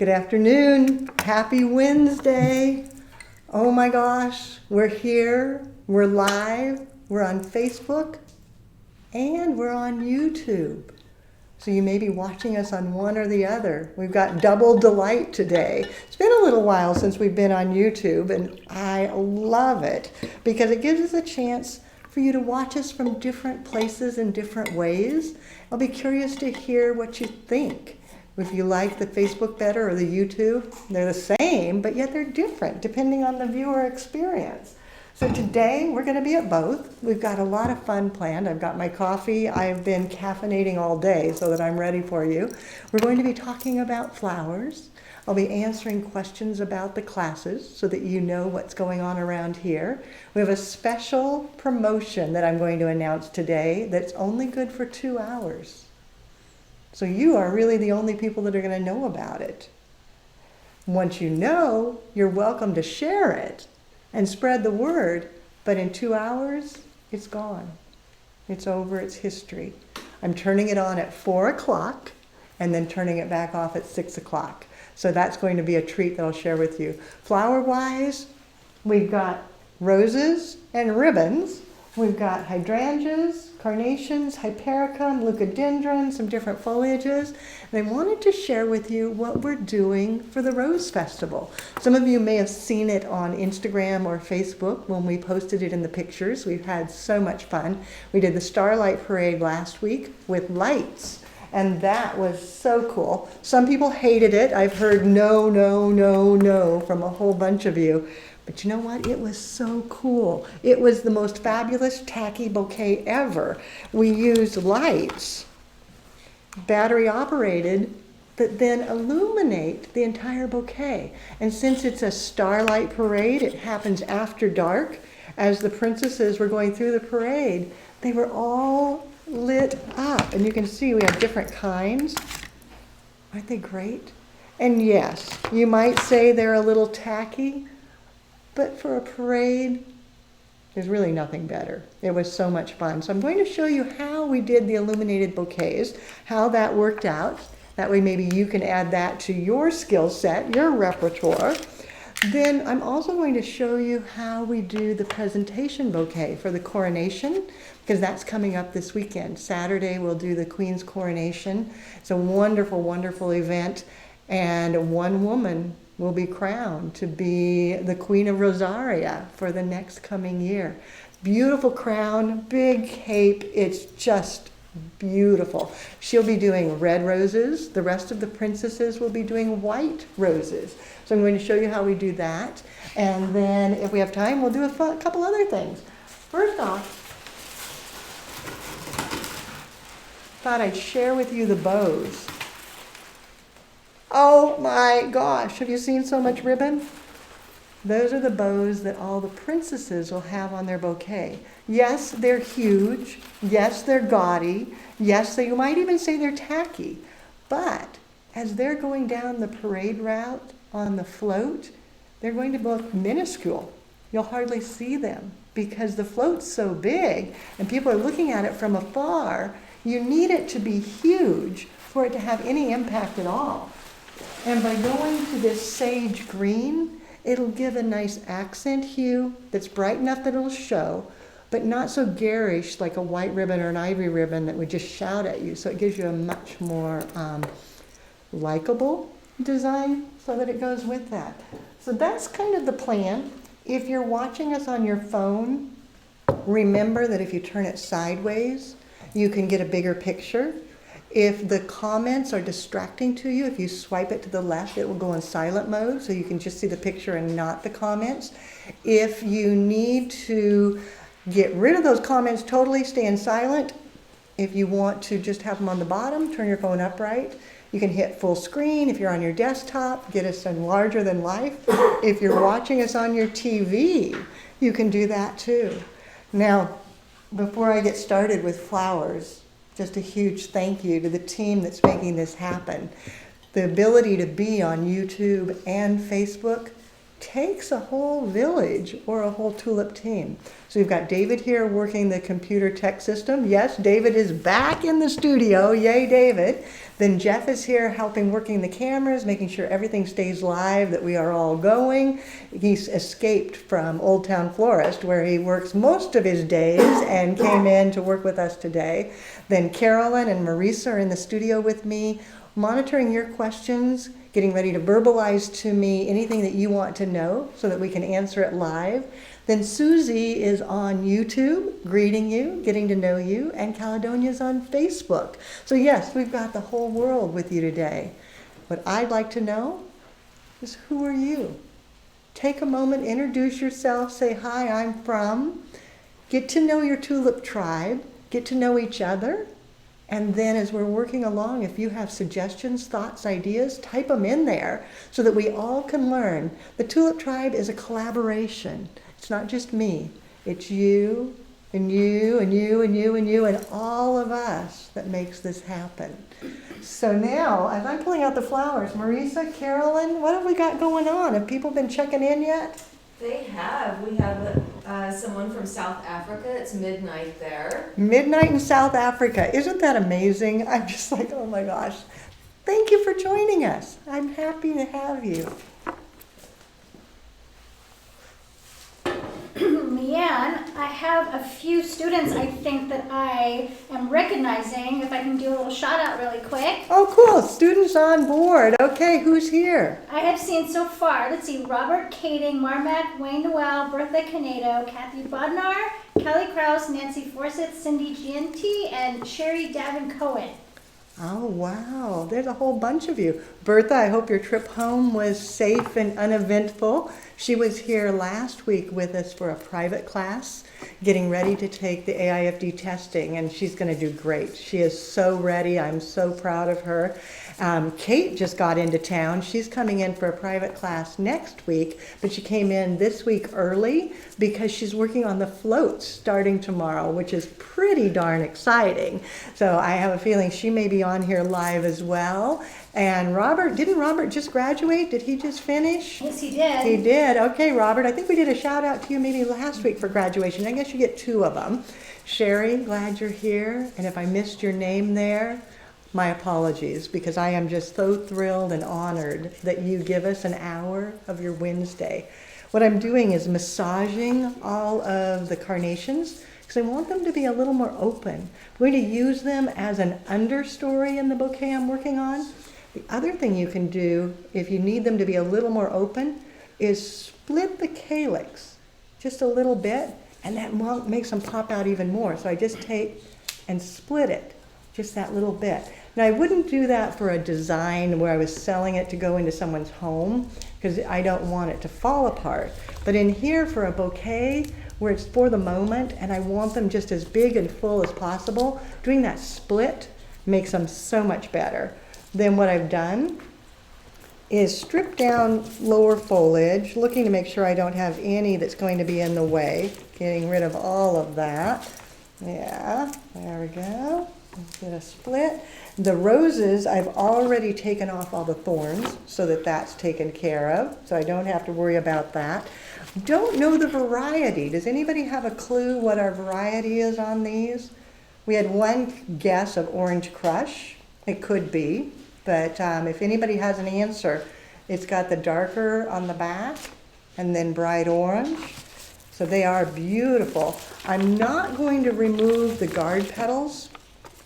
Good afternoon. Happy Wednesday. Oh my gosh, we're here, we're live, we're on Facebook, and we're on YouTube. So you may be watching us on one or the other. We've got double delight today. It's been a little while since we've been on YouTube, and I love it because it gives us a chance for you to watch us from different places in different ways. I'll be curious to hear what you think. If you like the Facebook better or the YouTube, they're the same, but yet they're different depending on the viewer experience. So today we're going to be at both. We've got a lot of fun planned. I've got my coffee. I've been caffeinating all day so that I'm ready for you. We're going to be talking about flowers. I'll be answering questions about the classes so that you know what's going on around here. We have a special promotion that I'm going to announce today that's only good for 2 hours. So you are really the only people that are going to know about it. Once you know, you're welcome to share it and spread the word, but in 2 hours, it's gone. It's over, it's history. I'm turning it on at 4 o'clock and then turning it back off at 6 o'clock. So that's going to be a treat that I'll share with you. Flower-wise, we've got roses and ribbons. We've got hydrangeas, carnations, hypericum, leucadendrons, some different foliages. And I wanted to share with you what we're doing for the Rose Festival. Some of you may have seen it on Instagram or Facebook when we posted it in the pictures. We've had so much fun. We did the Starlight Parade last week with lights, and that was so cool. Some people hated it. I've heard no, no, no, no from a whole bunch of you. But you know what? It was so cool. It was the most fabulous tacky bouquet ever. We used lights, battery operated, that then illuminate the entire bouquet. And since it's a starlight parade, it happens after dark. As the princesses were going through the parade, they were all lit up. And you can see we have different kinds. Aren't they great? And yes, you might say they're a little tacky, but for a parade, there's really nothing better. It was so much fun. So I'm going to show you how we did the illuminated bouquets, how that worked out. That way maybe you can add that to your skill set, your repertoire. Then I'm also going to show you how we do the presentation bouquet for the coronation, because that's coming up this weekend. Saturday we'll do the Queen's coronation. It's a wonderful, wonderful event, and one woman will be crowned to be the Queen of Rosaria for the next coming year. Beautiful crown, big cape, it's just beautiful. She'll be doing red roses. The rest of the princesses will be doing white roses. So I'm going to show you how we do that. And then if we have time, we'll do a couple other things. First off, thought I'd share with you the bows. Oh my gosh, have you seen so much ribbon? Those are the bows that all the princesses will have on their bouquet. Yes, they're huge. Yes, they're gaudy. Yes, you might even say they're tacky. But as they're going down the parade route on the float, they're going to look minuscule. You'll hardly see them because the float's so big and people are looking at it from afar. You need it to be huge for it to have any impact at all. And by going to this sage green, it'll give a nice accent hue that's bright enough that it'll show, but not so garish like a white ribbon or an ivory ribbon that would just shout at you. So it gives you a much more likable design so that it goes with that. So that's kind of the plan. If you're watching us on your phone, remember that if you turn it sideways, you can get a bigger picture. If the comments are distracting to you, if you swipe it to the left, it will go in silent mode so you can just see the picture and not the comments. If you need to get rid of those comments totally, stay in silent. If you want to just have them on the bottom, turn your phone upright. You can hit full screen. If you're on your desktop, get us in larger than life. If you're watching us on your TV, you can do that too. Now, before I get started with flowers, just a huge thank you to the team that's making this happen. The ability to be on YouTube and Facebook takes a whole village or a whole tulip team. So we've got David here working the computer tech system. Yes, David is back in the studio. Yay, David. Then Jeff is here helping working the cameras, making sure everything stays live, that we are all going. He's escaped from Old Town Florist, where he works most of his days, and came in to work with us today. Then Carolyn and Marisa are in the studio with me, monitoring your questions, getting ready to verbalize to me anything that you want to know so that we can answer it live. Then Susie is on YouTube, greeting you, getting to know you, and Caledonia's on Facebook. So yes, we've got the whole world with you today. What I'd like to know is, who are you? Take a moment, introduce yourself, say, hi, I'm from. Get to know your tulip tribe, get to know each other. And then as we're working along, if you have suggestions, thoughts, ideas, type them in there so that we all can learn. The Tulip Tribe is a collaboration. It's not just me. It's you and you and you and you and you and all of us that makes this happen. So now, as I'm pulling out the flowers, Marisa, Carolyn, what have we got going on? Have people been checking in yet? They have. We have someone from South Africa. It's midnight there. Midnight in South Africa. Isn't that amazing? I'm just like, oh my gosh. Thank you for joining us. I'm happy to have you. Leanne, I have a few students I think that I am recognizing. If I can do a little shout out really quick. Oh, cool. Students on board. Okay, who's here? I have seen so far, let's see, Robert Kading, Marmac, Wayne Noel, Bertha Canedo, Kathy Bodnar, Kelly Krause, Nancy Forsyth, Cindy Gianti, and Sherry Davin Cohen. Oh, wow. There's a whole bunch of you. Bertha, I hope your trip home was safe and uneventful. She was here last week with us for a private class, getting ready to take the AIFD testing, and she's going to do great. She is so ready. I'm so proud of her. Kate just got into town. She's coming in for a private class next week, but she came in this week early because she's working on the floats starting tomorrow, which is pretty darn exciting. So I have a feeling she may be on here live as well. And Robert, didn't Robert just graduate? Did he just finish? Yes, he did. He did. Okay, Robert, I think we did a shout out to you maybe last week for graduation. I guess you get two of them. Sherry, glad you're here. And if I missed your name there, my apologies, because I am just so thrilled and honored that you give us an hour of your Wednesday. What I'm doing is massaging all of the carnations because I want them to be a little more open. I'm going to use them as an understory in the bouquet I'm working on. The other thing you can do, if you need them to be a little more open, is split the calyx just a little bit, and that makes them pop out even more. So I just take and split it, just that little bit. Now I wouldn't do that for a design where I was selling it to go into someone's home, because I don't want it to fall apart. But in here for a bouquet, where it's for the moment, and I want them just as big and full as possible, doing that split makes them so much better. Then what I've done is strip down lower foliage, looking to make sure I don't have any that's going to be in the way, getting rid of all of that. Yeah, there we go. Let's get a split. The roses, I've already taken off all the thorns so that that's taken care of, so I don't have to worry about that. Don't know the variety. Does anybody have a clue what our variety is on these? We had one guess of Orange Crush. It could be, but if anybody has an answer, it's got the darker on the back and then bright orange. So they are beautiful. I'm not going to remove the guard petals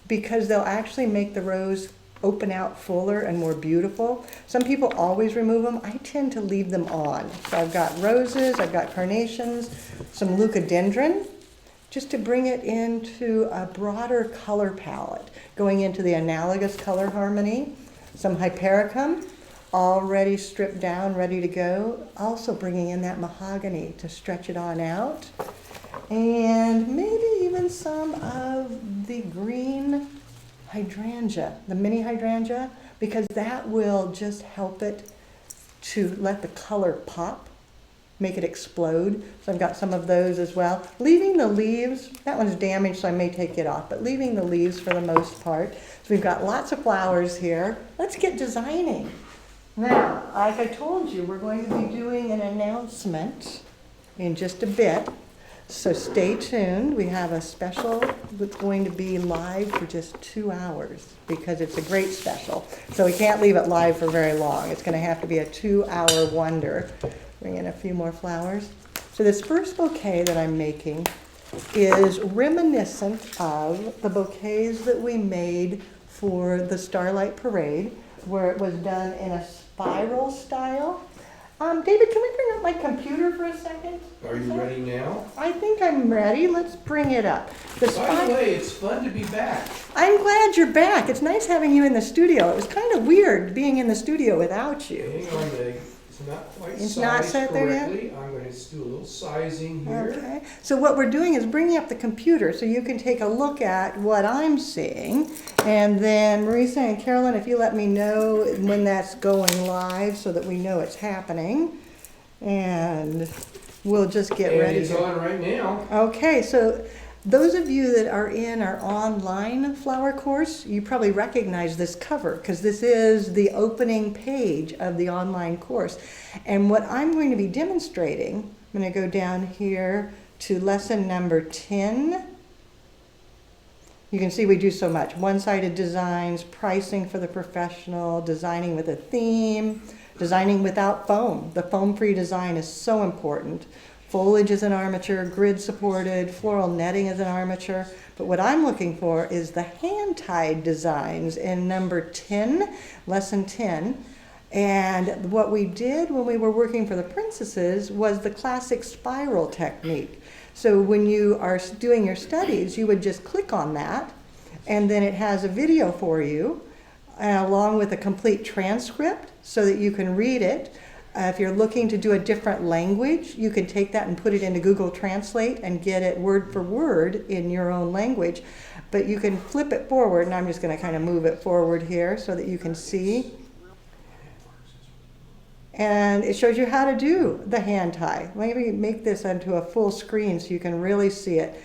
because they'll actually make the rose open out fuller and more beautiful. Some people always remove them. I tend to leave them on. So I've got roses, I've got carnations, some leucadendron, just to bring it into a broader color palette, going into the analogous color harmony. Some hypericum, already stripped down, ready to go. Also bringing in that mahogany to stretch it on out. And maybe even some of the green hydrangea, the mini hydrangea, because that will just help it to let the color pop, make it explode. So I've got some of those as well. Leaving the leaves, that one's damaged, so I may take it off, but leaving the leaves for the most part. So we've got lots of flowers here. Let's get designing. Now, like I told you, we're going to be doing an announcement in just a bit. So stay tuned. We have a special that's going to be live for just 2 hours because it's a great special. So we can't leave it live for very long. It's going to have to be a 2-hour wonder. Bring in a few more flowers. So this first bouquet that I'm making is reminiscent of the bouquets that we made for the Starlight Parade, where it was done in a spiral style. David, can we bring up my computer for a second? Are you ready now? I think I'm ready. Let's bring it up. By the way, it's fun to be back. I'm glad you're back. It's nice having you in the studio. It was kind of weird being in the studio without you. Hang on, it's not quite It's not sized set there yet? correctly. I'm going to just do a little sizing here. Okay. So what we're doing is bringing up the computer so you can take a look at what I'm seeing. And then Marisa and Carolyn, if you let me know when that's going live so that we know it's happening. And we'll just get And ready. it's on right now. Okay, so those of you that are in our online flower course, you probably recognize this cover because this is the opening page of the online course. And what I'm going to be demonstrating, I'm going to go down here to lesson number 10. You can see we do so much. One-sided designs, pricing for the professional, designing with a theme, designing without foam. The foam-free design is so important. Foliage is an armature, grid supported, floral netting is an armature. But what I'm looking for is the hand-tied designs in number 10, lesson 10. And what we did when we were working for the princesses was the classic spiral technique. So when you are doing your studies, you would just click on that, and then it has a video for you, along with a complete transcript so that you can read it. If you're looking to do a different language, you can take that and put it into Google Translate and get it word for word in your own language. But you can flip it forward, and I'm just going to kind of move it forward here so that you can see. And it shows you how to do the hand tie. Maybe make this into a full screen so you can really see it.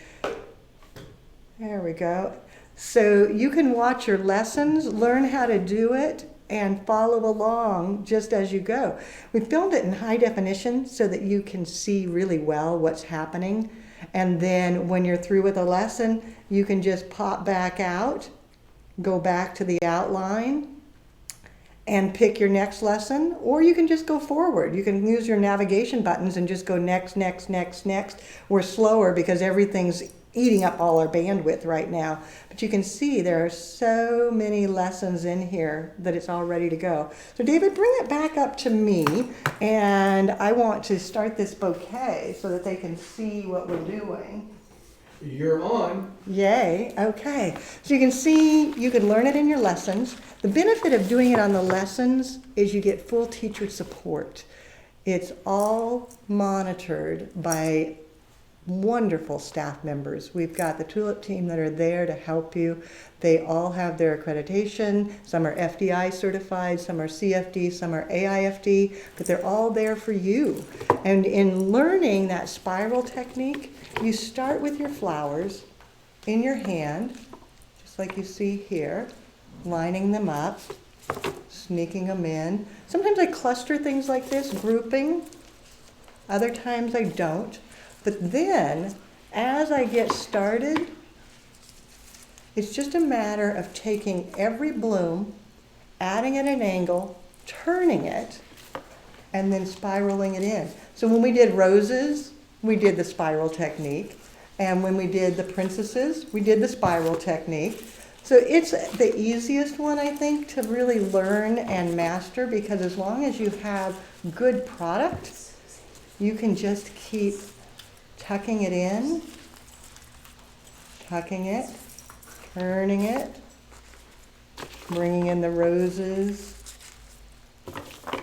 There we go. So you can watch your lessons, learn how to do it, and follow along just as you go. We filmed it in high definition so that you can see really well what's happening. And then when you're through with a lesson, you can just pop back out, go back to the outline, and pick your next lesson, or you can just go forward. You can use your navigation buttons and just go next, next, next, next. We're slower because everything's eating up all our bandwidth right now. But you can see there are so many lessons in here that it's all ready to go. So David, bring it back up to me, and I want to start this bouquet so that they can see what we're doing. You're on. Yay, okay. So you can see, you can learn it in your lessons. The benefit of doing it on the lessons is you get full teacher support. It's all monitored by wonderful staff members. We've got the Tulip team that are there to help you. They all have their accreditation. Some are FDI certified, some are CFD, some are AIFD, but they're all there for you. And in learning that spiral technique, you start with your flowers in your hand, just like you see here, lining them up, sneaking them in. Sometimes I cluster things like this, grouping. Other times I don't. But then, as I get started, it's just a matter of taking every bloom, adding it at an angle, turning it, and then spiraling it in. So when we did roses, we did the spiral technique. And when we did the princesses, we did the spiral technique. So it's the easiest one, I think, to really learn and master, because as long as you have good product, you can just keep tucking it in, tucking it, turning it, bringing in the roses,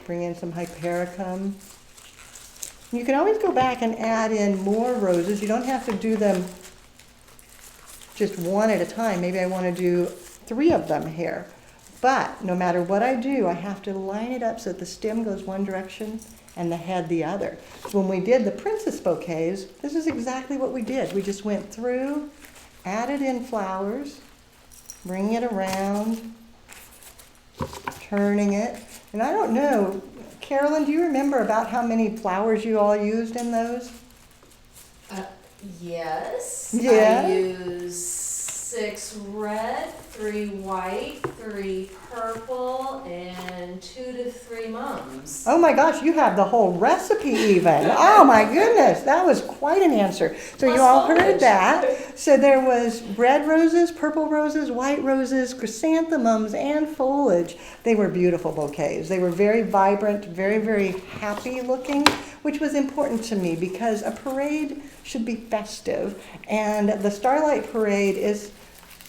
bring in some hypericum. You can always go back and add in more roses. You don't have to do them just one at a time. Maybe I want to do 3 of them here. But no matter what I do, I have to line it up so that the stem goes one direction and the head the other. So when we did the princess bouquets, this is exactly what we did. We just went through, added in flowers, bringing it around, turning it. And I don't know, Carolyn, do you remember about how many flowers you all used in those? Yes. Yeah. I use 6 red, 3 white, 3 purple, and 2 to 3 mums. Oh my gosh, you have the whole recipe even. Oh my goodness, that was quite an answer. So you Plus all heard foliage. that. So there was red roses, purple roses, white roses, chrysanthemums, and foliage. They were beautiful bouquets. They were very vibrant, very, very happy looking, which was important to me because a parade should be festive. And the Starlight Parade is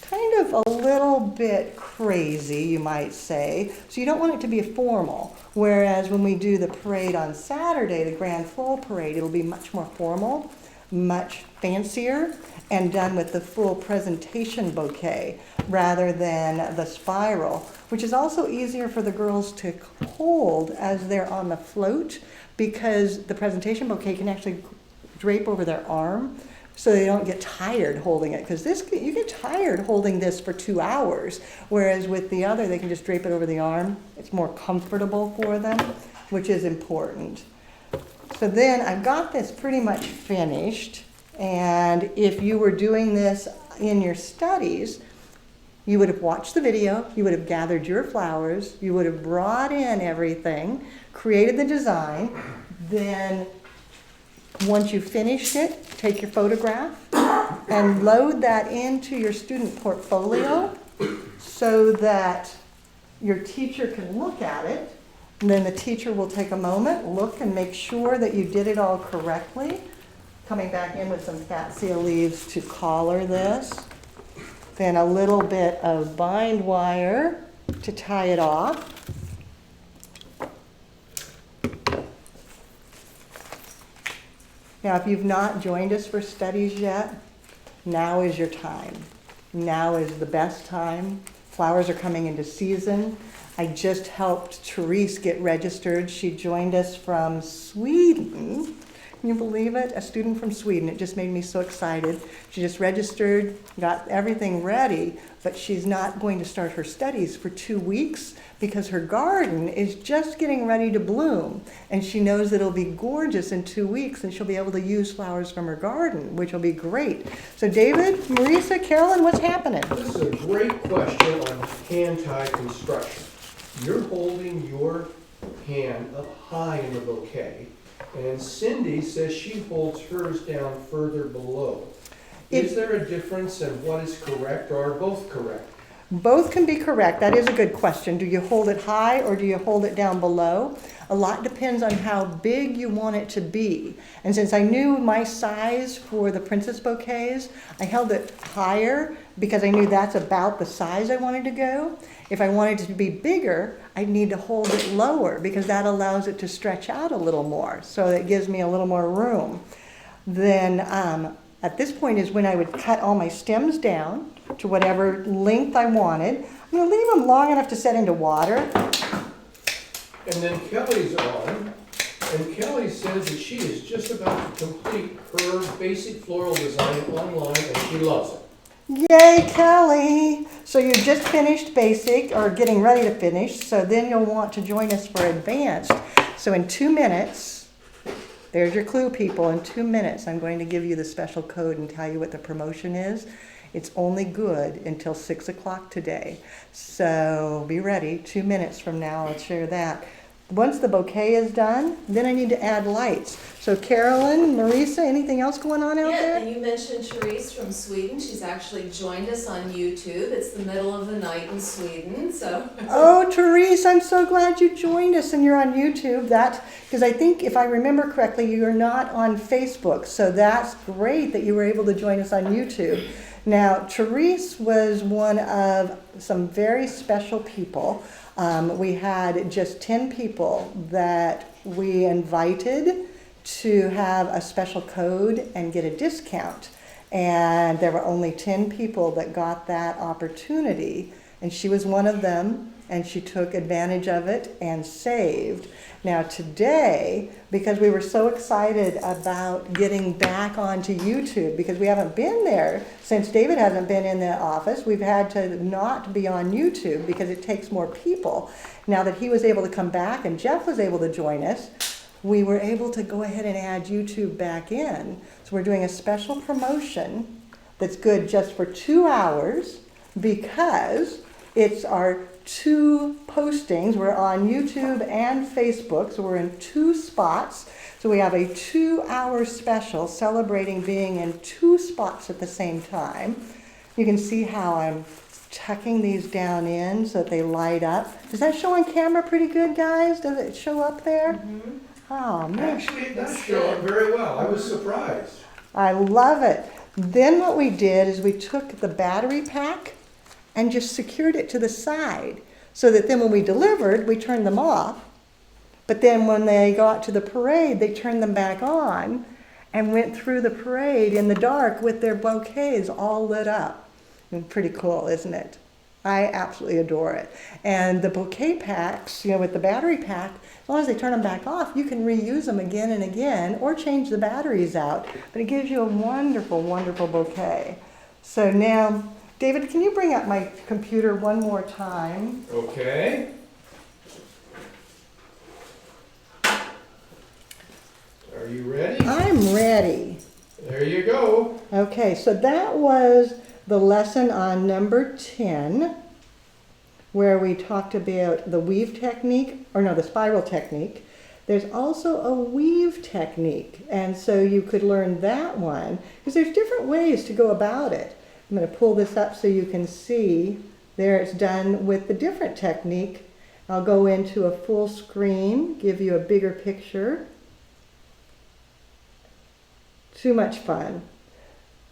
kind of a little bit crazy, you might say. So you don't want it to be formal. Whereas when we do the parade on Saturday, the Grand Floral Parade, it'll be much more formal, much fancier, and done with the full presentation bouquet rather than the spiral, which is also easier for the girls to hold as they're on the float because the presentation bouquet can actually drape over their arm so they don't get tired holding it, because you get tired holding this for 2 hours, whereas with the other they can just drape it over the arm. It's more comfortable for them, which is important. So then I've got this pretty much finished, and if you were doing this in your studies, you would have watched the video, you would have gathered your flowers, you would have brought in everything, created the design, then once you finished it, take your photograph and load that into your student portfolio so that your teacher can look at it. And then the teacher will take a moment, look and make sure that you did it all correctly. Coming back in with some catsia leaves to collar this. Then a little bit of bind wire to tie it off. Now, if you've not joined us for studies yet, now is your time. Now is the best time. Flowers are coming into season. I just helped Therese get registered. She joined us from Sweden. Can you believe it? A student from Sweden. It just made me so excited. She just registered, got everything ready, but she's not going to start her studies for 2 weeks because her garden is just getting ready to bloom. And she knows that it'll be gorgeous in 2 weeks and she'll be able to use flowers from her garden, which will be great. So David, Marisa, Carolyn, what's happening? This is a great question on hand-tie construction. You're holding your hand up high in the bouquet, and Cindy says she holds hers down further below. Is there a difference in what is correct, or are both correct? Both can be correct. That is a good question. Do you hold it high or do you hold it down below? A lot depends on how big you want it to be. And since I knew my size for the princess bouquets, I held it higher because I knew that's about the size I wanted to go. If I wanted it to be bigger, I'd need to hold it lower because that allows it to stretch out a little more. So it gives me a little more room. Then at this point is when I would cut all my stems down to whatever length I wanted. I'm going to leave them long enough to set into water. And then Kelly's on, and Kelly says that she is just about to complete her basic floral design online, and she loves it. Yay, Kelly! So you just finished basic, or getting ready to finish, so then you'll want to join us for advanced. So in 2 minutes, there's your clue, people. In 2 minutes, I'm going to give you the special code and tell you what the promotion is. It's only good until 6 o'clock today. So be ready. 2 minutes from now, I'll share that. Once the bouquet is done, then I need to add lights. So Carolyn, Marisa, anything else going on out Yeah, there? and you mentioned Therese from Sweden. She's actually joined us on YouTube. It's the middle of the night in Sweden, so. Oh, Therese, I'm so glad you joined us and you're on YouTube. Because I think, if I remember correctly, you're not on Facebook. So that's great that you were able to join us on YouTube. Now, Therese was one of some very special people. We had just 10 people that we invited to have a special code and get a discount. And there were only 10 people that got that opportunity. And she was one of them. and she took advantage of it and saved. Now today, because we were so excited about getting back onto YouTube, because we haven't been there since David hasn't been in the office, we've had to not be on YouTube because it takes more people. Now that he was able to come back and Jeff was able to join us, we were able to go ahead and add YouTube back in. So we're doing a special promotion that's good just for 2 hours because it's our 2 postings. We're on YouTube and Facebook, so we're in 2 spots. So we have a 2-hour special celebrating being in 2 spots at the same time. You can see how I'm tucking these down in so that they light up. Does that show on camera pretty good, guys? Does it show up there? Mm-hmm. Oh, man. Actually, it does show up very well. I was surprised. I love it. Then what we did is we took the battery pack and just secured it to the side so that then when we delivered, we turned them off. But then when they got to the parade, they turned them back on and went through the parade in the dark with their bouquets all lit up. And pretty cool, isn't it? I absolutely adore it. And the bouquet packs, with the battery pack, as long as they turn them back off, you can reuse them again and again or change the batteries out. But it gives you a wonderful, wonderful bouquet. So now, David, can you bring up my computer one more time? Okay. Are you ready? I'm ready. There you go. Okay, so that was the lesson on number 10, where we talked about the weave technique, the spiral technique. There's also a weave technique, and so you could learn that one, because there's different ways to go about it. I'm going to pull this up so you can see. There it's done with the different technique. I'll go into a full screen, give you a bigger picture. Too much fun.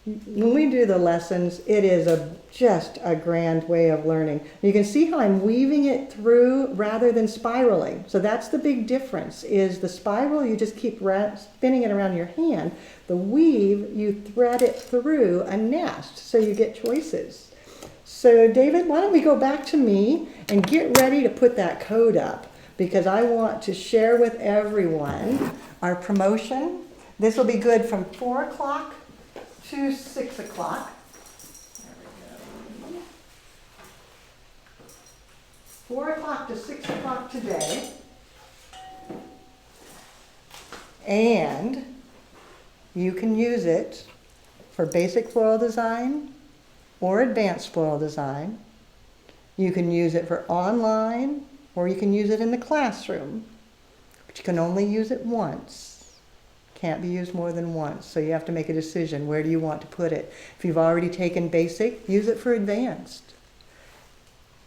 When we do the lessons, it is just a grand way of learning. You can see how I'm weaving it through rather than spiraling. So that's the big difference, is the spiral, you just keep spinning it around your hand. The weave, you thread it through a nest, so you get choices. So David, why don't we go back to me and get ready to put that code up, because I want to share with everyone our promotion. This will be good from 4 o'clock to 6 o'clock. There we go. 4 o'clock to 6 o'clock today. And you can use it for basic floral design or advanced floral design. You can use it for online, or you can use it in the classroom, but you can only use it once. Can't be used more than once, so you have to make a decision. Where do you want to put it? If you've already taken basic, use it for advanced.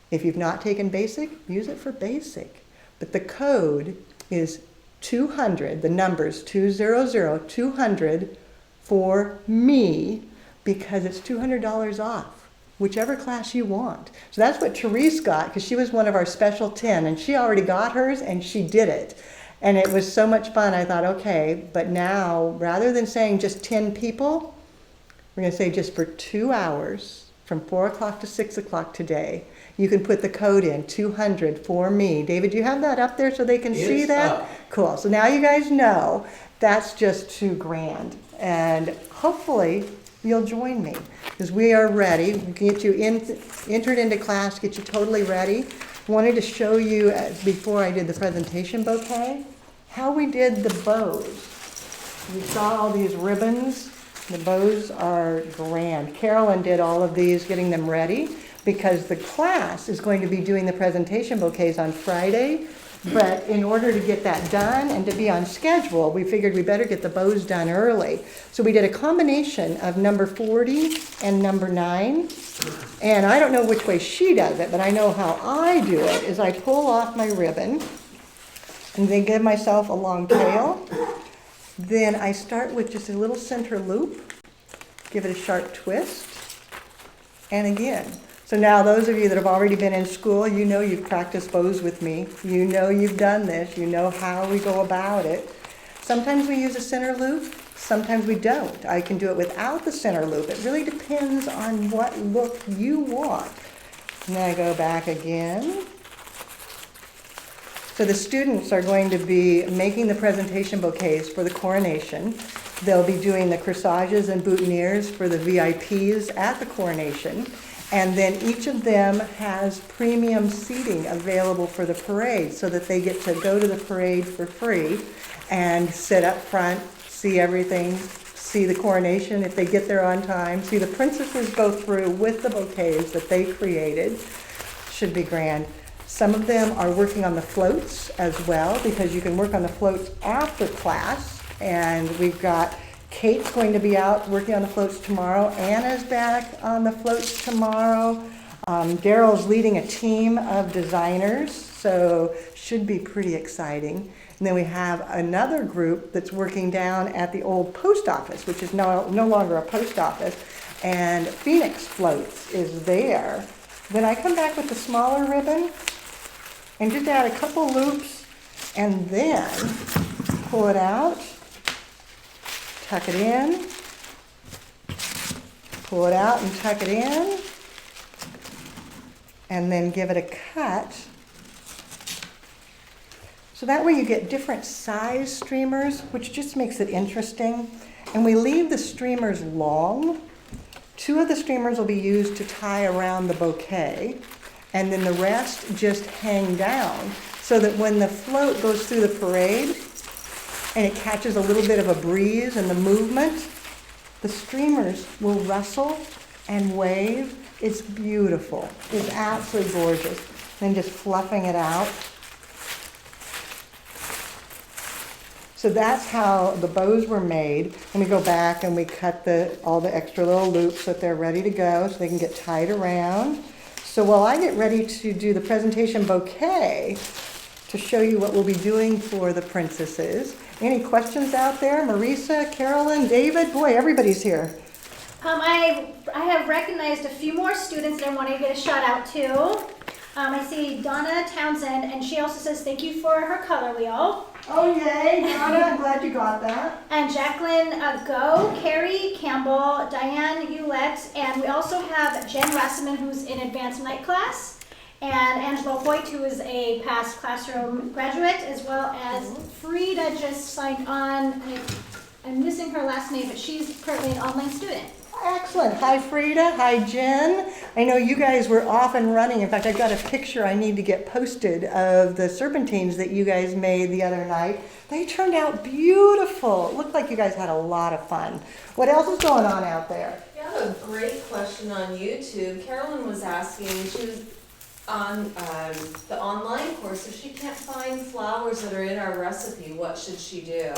If you've not taken basic, use it for basic. But the code is 200, the numbers 200, 200 for me, because it's $200 off, whichever class you want. So that's what Therese got, because she was one of our special 10, and she already got hers, and she did it. And it was so much fun. I thought, okay, but now, rather than saying just 10 people, we're going to say just for 2 hours, from 4 o'clock to 6 o'clock today, you can put the code in, 200 for me. David, do you have that up there so they can see that? Up. Cool. So now you guys know that's just $2,000. And hopefully you'll join me, because we are ready. We can get you entered into class, get you totally ready. Wanted to show you, before I did the presentation bouquet, how we did the bows. We saw all these ribbons. The bows are grand. Carolyn did all of these, getting them ready, because the class is going to be doing the presentation bouquets on Friday. But in order to get that done and to be on schedule, we figured we better get the bows done early. So we did a combination of number 40 and number 9. And I don't know which way she does it, but I know how I do it, is I pull off my ribbon and then give myself a long tail. Then I start with just a little center loop, give it a sharp twist, and again. So now those of you that have already been in school, you know you've practiced bows with me. You know you've done this. You know how we go about it. Sometimes we use a center loop. Sometimes we don't. I can do it without the center loop. It really depends on what look you want. And then I go back again, So the students are going to be making the presentation bouquets for the Coronation. They'll be doing the corsages and boutonnieres for the VIPs at the Coronation. And then each of them has premium seating available for the parade so that they get to go to the parade for free and sit up front, see everything, see the Coronation if they get there on time, see the princesses go through with the bouquets that they created. Should be grand. Some of them are working on the floats as well, because you can work on the floats after class. And we've got Kate's going to be out working on the floats tomorrow. Anna's back on the floats tomorrow. Daryl's leading a team of designers, so should be pretty exciting. And then we have another group that's working down at the old post office, which is no longer a post office, and Phoenix Floats is there. Then I come back with the smaller ribbon and just add a couple loops and then pull it out, tuck it in, pull it out and tuck it in, and then give it a cut. So that way you get different size streamers, which just makes it interesting. And we leave the streamers long. 2 of the streamers will be used to tie around the bouquet, and then the rest just hang down so that when the float goes through the parade and it catches a little bit of a breeze and the movement, the streamers will rustle and wave. It's beautiful. It's absolutely gorgeous. Then just fluffing it out. So that's how the bows were made. And we go back and we cut all the extra little loops so that they're ready to go so they can get tied around. So while I get ready to do the presentation bouquet to show you what we'll be doing for the princesses. Any questions out there? Marisa, Carolyn, David? Boy, everybody's here. I have recognized a few more students that I want to give a shout out to. I see Donna Townsend, and she also says thank you for her color wheel. Oh, yay, Donna, I'm glad you got that. And Jacqueline Go, Carrie Campbell, Diane Hewlett, and we also have Jen Rasselman, who's in advanced night class, and Angela Hoyt, who is a past classroom graduate, as well as Frida just signed on. I'm missing her last name, but she's currently an online student. Excellent. Hi, Frida. Hi, Jen. I know you guys were off and running. In fact, I've got a picture I need to get posted of the serpentines that you guys made the other night. They turned out beautiful. It looked like you guys had a lot of fun. What else is going on out there? We have a great question on YouTube. Carolyn was asking, she was on the online course, if she can't find flowers that are in our recipe, what should she do?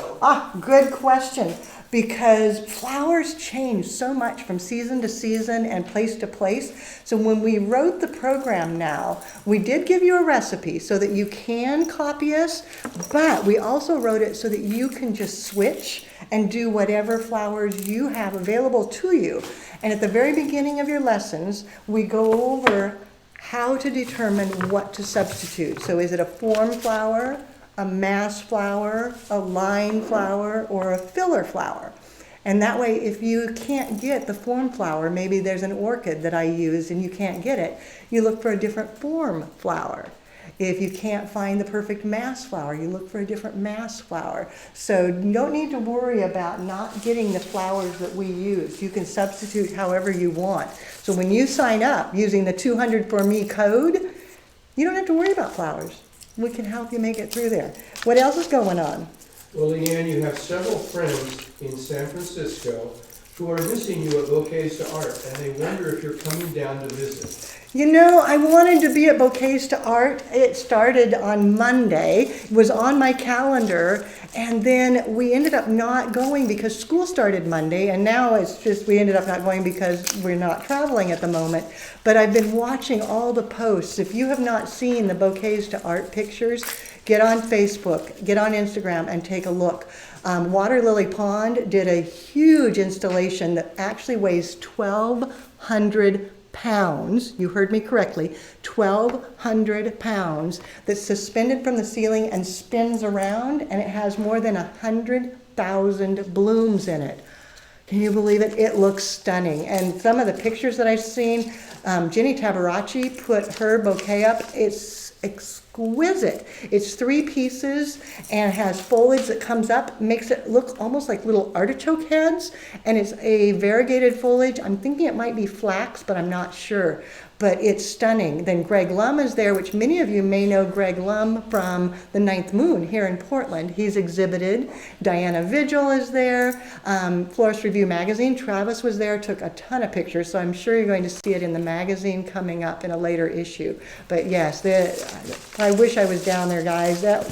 Good question. Because flowers change so much from season to season and place to place. So when we wrote the program now, we did give you a recipe so that you can copy us, but we also wrote it so that you can just switch and do whatever flowers you have available to you. And at the very beginning of your lessons, we go over how to determine what to substitute. So is it a form flower, a mass flower, a line flower, or a filler flower? And that way, if you can't get the form flower, maybe there's an orchid that I use and you can't get it, you look for a different form flower. If you can't find the perfect mass flower, you look for a different mass flower. So you don't need to worry about not getting the flowers that we use. You can substitute however you want. So when you sign up using the 200 for me code, you don't have to worry about flowers. We can help you make it through there. What else is going on? Well, Leanne, you have several friends in San Francisco who are missing you at Bouquets to Art, and they wonder if you're coming down to visit. You know, I wanted to be at Bouquets to Art. It started on Monday. It was on my calendar, and then we ended up not going because school started Monday, and now it's just we ended up not going because we're not traveling at the moment. But I've been watching all the posts. If you have not seen the Bouquets to Art pictures, get on Facebook, get on Instagram, and take a look. Water Lily Pond did a huge installation that actually weighs 1,200 pounds, you heard me correctly, 1,200 pounds, that's suspended from the ceiling and spins around, and it has more than 100,000 blooms in it. Can you believe it? It looks stunning. And some of the pictures that I've seen, Jenny Tabarachi put her bouquet up. It's exquisite. It's 3 pieces and has foliage that comes up, makes it look almost like little artichoke heads, and it's a variegated foliage. I'm thinking it might be flax, but I'm not sure. But it's stunning. Then Greg Lum is there, which many of you may know Greg Lum from the Ninth Moon here in Portland. He's exhibited. Diana Vigil is there. Florist Review magazine, Travis was there, took a ton of pictures, so I'm sure you're going to see it in the magazine coming up in a later issue. But yes, I wish I was down there, guys. That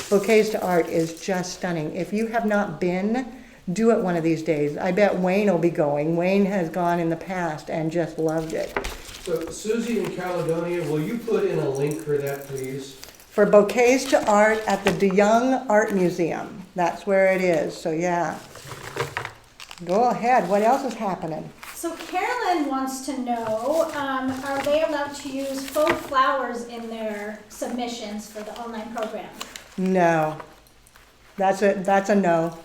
Bouquets to Art is just stunning. If you have not been, do it one of these days. I bet Wayne will be going. Wayne has gone in the past and just loved it. So Susie in Caledonia, will you put in a link for that, please? For Bouquets to Art at the DeYoung Art Museum. That's where it is, so yeah. Go ahead, what else is happening? So Carolyn wants to know, are they allowed to use faux flowers in their submissions for the online program? No, that's a no.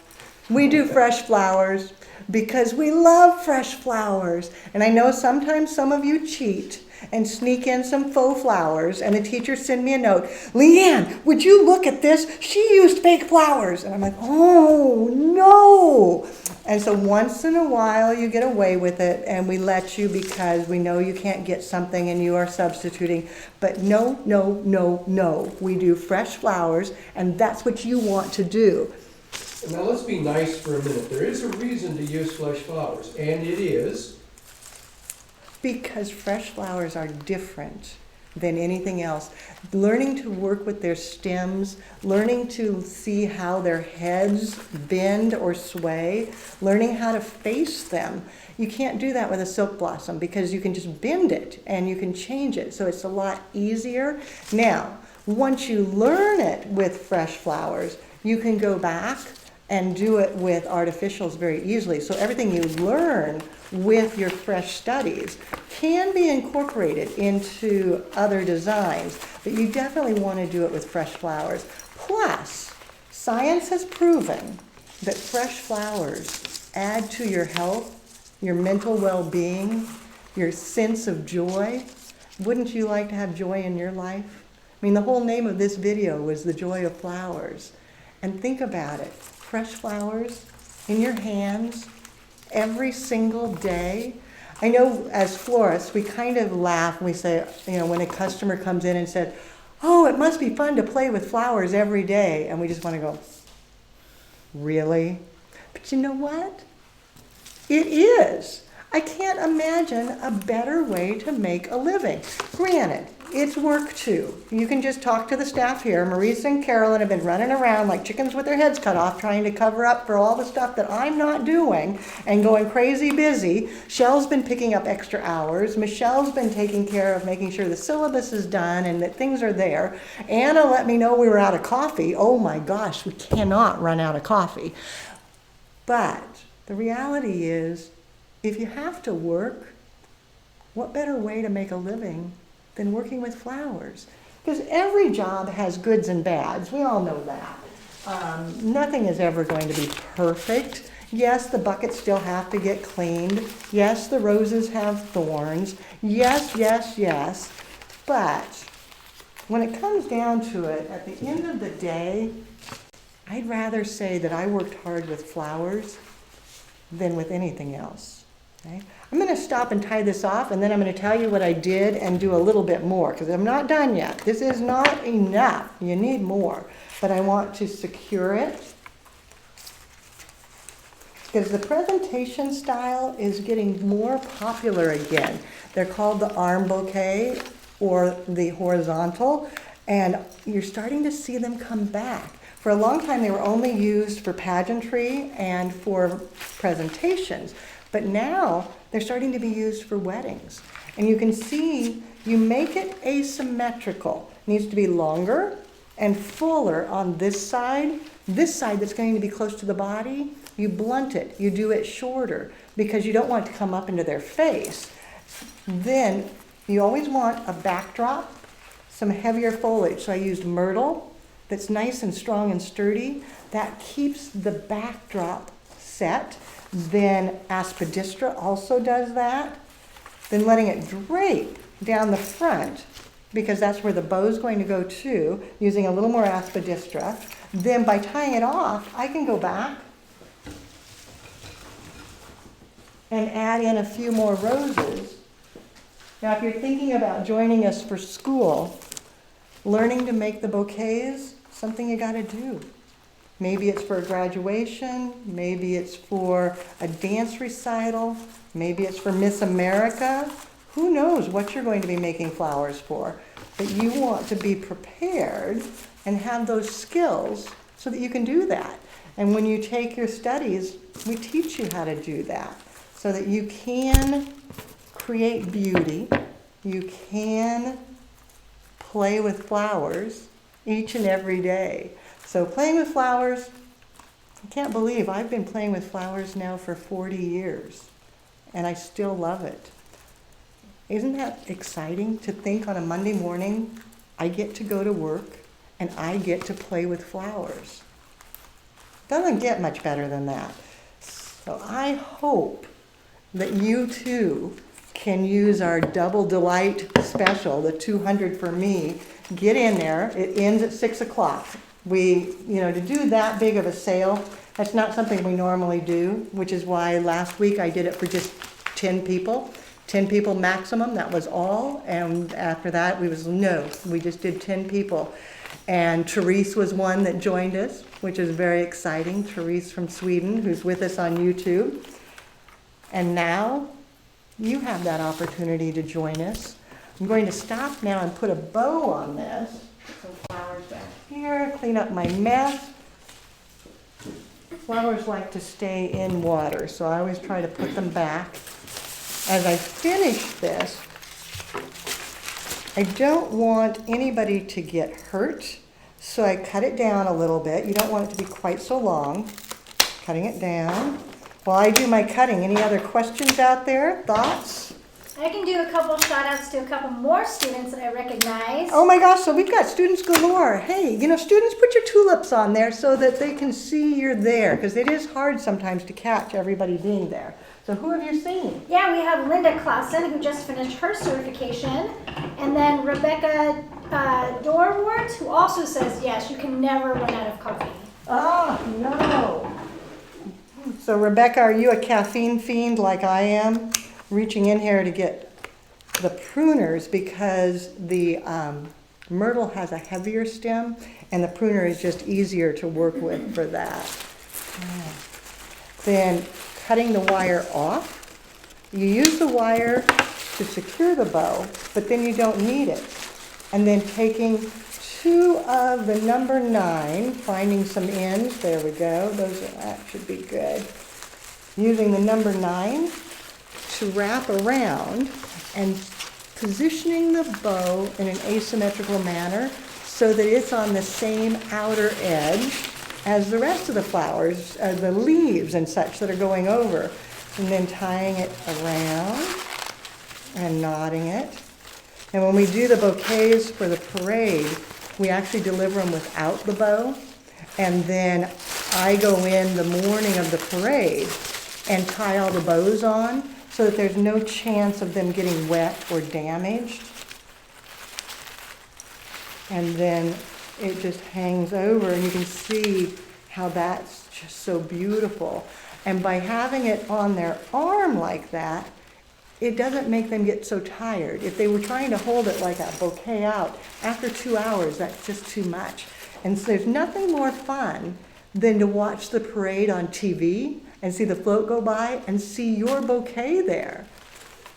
We do fresh flowers because we love fresh flowers. And I know sometimes some of you cheat and sneak in some faux flowers, and the teachers send me a note, Leanne, would you look at this? She used fake flowers. And I'm like, oh no. And so once in a while you get away with it, and we let you because we know you can't get something and you are substituting. But no, no, no, no. We do fresh flowers, and that's what you want to do. Now let's be nice for a minute. There is a reason to use fresh flowers, and it is because fresh flowers are different than anything else. Learning to work with their stems, learning to see how their heads bend or sway, learning how to face them. You can't do that with a silk blossom because you can just bend it and you can change it. So it's a lot easier. Now, once you learn it with fresh flowers, you can go back and do it with artificials very easily. So everything you learn with your fresh studies can be incorporated into other designs, but you definitely want to do it with fresh flowers. Plus, science has proven that fresh flowers add to your health, your mental well-being, your sense of joy. Wouldn't you like to have joy in your life? I mean, the whole name of this video was The Joy of Flowers. And think about it. Fresh flowers in your hands every single day. I know as florists, we kind of laugh and we say, you know, when a customer comes in and says, oh, it must be fun to play with flowers every day. And we just want to go, really? But you know what? It is. I can't imagine a better way to make a living. Granted, it's work too. You can just talk to the staff here. Maurice and Carolyn have been running around like chickens with their heads cut off trying to cover up for all the stuff that I'm not doing and going crazy busy. Shell's been picking up extra hours. Michelle's been taking care of making sure the syllabus is done and that things are there. Anna let me know we were out of coffee. Oh my gosh, we cannot run out of coffee. But the reality is, if you have to work, what better way to make a living than working with flowers? Because every job has goods and bads. We all know that. Nothing is ever going to be perfect. Yes, the buckets still have to get cleaned. Yes, the roses have thorns. Yes, yes, yes. But when it comes down to it, at the end of the day, I'd rather say that I worked hard with flowers than with anything else. Okay? I'm going to stop and tie this off, and then I'm going to tell you what I did and do a little bit more, because I'm not done yet. This is not enough. You need more. But I want to secure it, because the presentation style is getting more popular again. They're called the arm bouquet or the horizontal, and you're starting to see them come back. For a long time, they were only used for pageantry and for presentations. But now they're starting to be used for weddings. And you can see you make it asymmetrical. It needs to be longer and fuller on this side. This side that's going to be close to the body, you blunt it. You do it shorter because you don't want it to come up into their face. Then you always want a backdrop, some heavier foliage. So I used myrtle that's nice and strong and sturdy. That keeps the backdrop set. Then aspidistra also does that. Then letting it drape down the front because that's where the bow's going to go to, using a little more aspidistra. Then by tying it off, I can go back and add in a few more roses. Now, if you're thinking about joining us for school, learning to make the bouquets, something you gotta do. Maybe it's for a graduation, maybe it's for a dance recital, maybe it's for Miss America. Who knows what you're going to be making flowers for? But you want to be prepared and have those skills so that you can do that. And when you take your studies, we teach you how to do that so that you can create beauty, you can play with flowers each and every day. So playing with flowers, I can't believe I've been playing with flowers now for 40 years, and I still love it. Isn't that exciting to think on a Monday morning, I get to go to work and I get to play with flowers? Doesn't get much better than that. So I hope that you too can use our Double Delight special, the 200 for me. Get in there. It ends at 6 o'clock. To do that big of a sale, that's not something we normally do, which is why last week I did it for just 10 people. 10 people maximum, that was all. And after that, we just did 10 people. And Therese was one that joined us, which is very exciting. Therese from Sweden, who's with us on YouTube. And now you have that opportunity to join us. I'm going to stop now and put a bow on this. Some flowers back here, clean up my mess. Flowers like to stay in water, so I always try to put them back. As I finish this, I don't want anybody to get hurt, so I cut it down a little bit. You don't want it to be quite so long. Cutting it down. While I do my cutting, any other questions out there? Thoughts? I can do a couple shout outs to a couple more students that I recognize. Oh my gosh, so we've got students galore. Hey, students, put your tulips on there so that they can see you're there, because it is hard sometimes to catch everybody being there. So who have you seen? Yeah, we have Linda Clausen, who just finished her certification, and then Rebecca Dorwart, who also says, yes, you can never run out of coffee. Oh, no. So Rebecca, are you a caffeine fiend like I am? Reaching in here to get the pruners because the myrtle has a heavier stem and the pruner is just easier to work with for that. Then cutting the wire off. You use the wire to secure the bow, but then you don't need it. And then taking 2 of the number 9, finding some ends, there we go, that should be good. Using the number 9 to wrap around and positioning the bow in an asymmetrical manner so that it's on the same outer edge as the rest of the flowers, the leaves and such that are going over. And then tying it around and knotting it. And when we do the bouquets for the parade, we actually deliver them without the bow. And then I go in the morning of the parade and tie all the bows on so that there's no chance of them getting wet or damaged. And then it just hangs over and you can see how that's just so beautiful. And by having it on their arm like that, it doesn't make them get so tired. If they were trying to hold it like a bouquet out, after 2 hours, that's just too much. And so there's nothing more fun than to watch the parade on TV and see the float go by and see your bouquet there.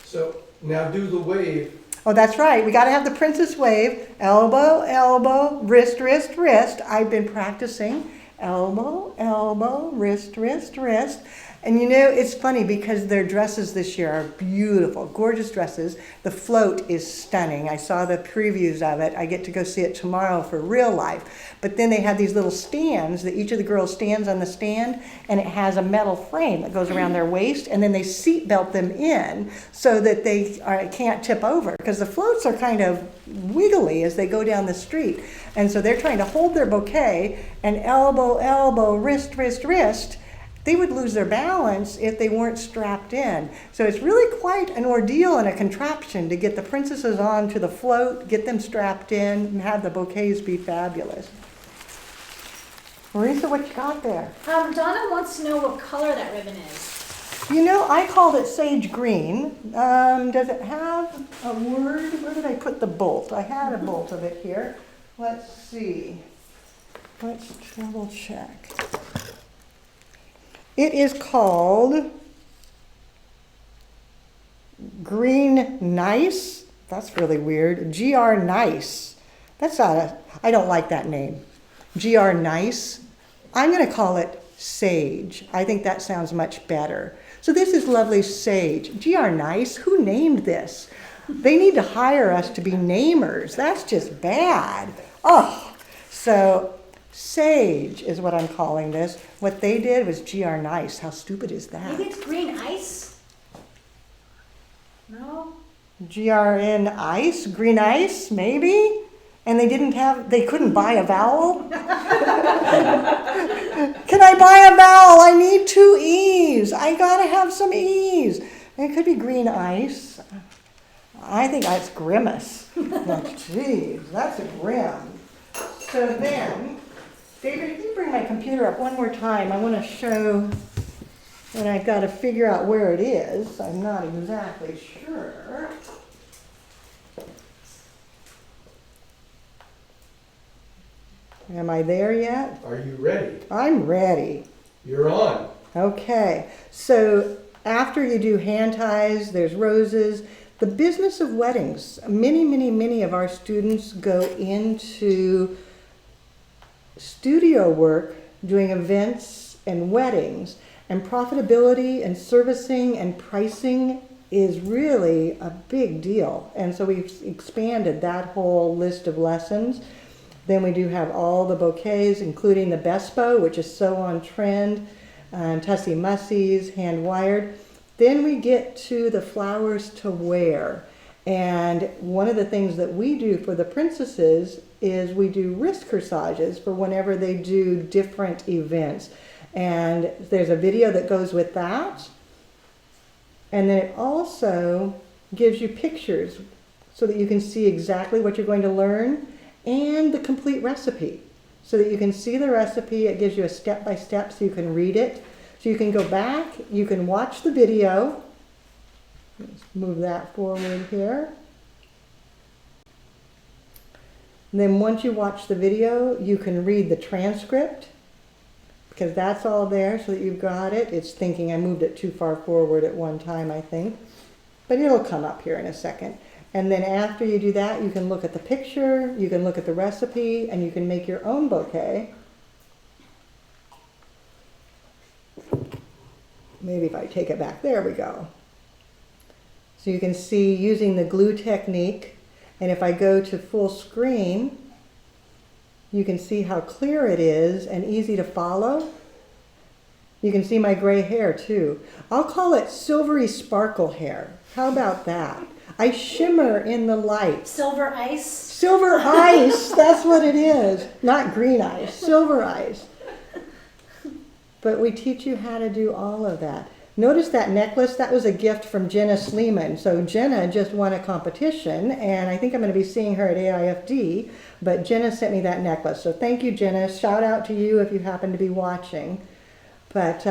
So now do the wave. Oh, that's right. We got to have the princess wave. Elbow, elbow, wrist, wrist, wrist. I've been practicing. Elbow, elbow, wrist, wrist, wrist. And it's funny because their dresses this year are beautiful, gorgeous dresses. The float is stunning. I saw the previews of it. I get to go see it tomorrow for real life. But then they have these little stands that each of the girls stands on the stand, and it has a metal frame that goes around their waist, and then they seat belt them in so that they can't tip over, because the floats are kind of wiggly as they go down the street. And so they're trying to hold their bouquet and elbow, elbow, wrist, wrist, wrist, they would lose their balance if they weren't strapped in. So it's really quite an ordeal and a contraption to get the princesses onto the float, get them strapped in, and have the bouquets be fabulous. Marisa, what you got there? Donna wants to know what color that ribbon is. You know, I called it sage green. Does it have a word? Where did I put the bolt? I had a bolt of it here. Let's see. Let's double check. It is called Green Nice. That's really weird. GR Nice. That's not a, I don't like that name. GR Nice. I'm going to call it Sage. I think that sounds much better. So this is lovely sage. GR Nice. Who named this? They need to hire us to be namers. That's just bad. Oh, so sage is what I'm calling this. What they did was GR Nice. How stupid is that? Maybe it's green ice? No? GRN Ice? Green Ice? Maybe? And they couldn't buy a vowel? Can I buy a vowel? I need 2 E's. I gotta have some E's. It could be green ice. I think that's grimace. Jeez, that's a grim. So then, David, if you bring my computer up one more time, I want to show, and I've got to figure out where it is. I'm not exactly sure. Am I there yet? Are you ready? I'm ready. You're on. Okay, so after you do hand ties, there's roses. The business of weddings. Many of our students go into studio work doing events and weddings, and profitability and servicing and pricing is really a big deal. And so we've expanded that whole list of lessons. Then we do have all the bouquets, including the Bespo, which is so on trend, Tussie Mussies, hand wired. Then we get to the flowers to wear. And one of the things that we do for the princesses is we do wrist corsages for whenever they do different events. And there's a video that goes with that. And then it also gives you pictures so that you can see exactly what you're going to learn and the complete recipe. So that you can see the recipe, it gives you a step-by-step so you can read it. So you can go back, you can watch the video. Let's move that forward here. And then once you watch the video, you can read the transcript because that's all there so that you've got it. It's thinking I moved it too far forward at one time, I think. But it'll come up here in a second. And then after you do that, you can look at the picture, you can look at the recipe, and you can make your own bouquet. Maybe if I take it back, there we go. So you can see using the glue technique, and if I go to full screen, you can see how clear it is and easy to follow. You can see my gray hair too. I'll call it silvery sparkle hair. How about that? I shimmer in the light. Silver ice? Silver ice, that's what it is. Not green ice, silver ice. But we teach you how to do all of that. Notice that necklace, that was a gift from Jenna Sleeman. So Jenna just won a competition, and I think I'm going to be seeing her at AIFD, but Jenna sent me that necklace. So thank you, Jenna. Shout out to you if you happen to be watching. But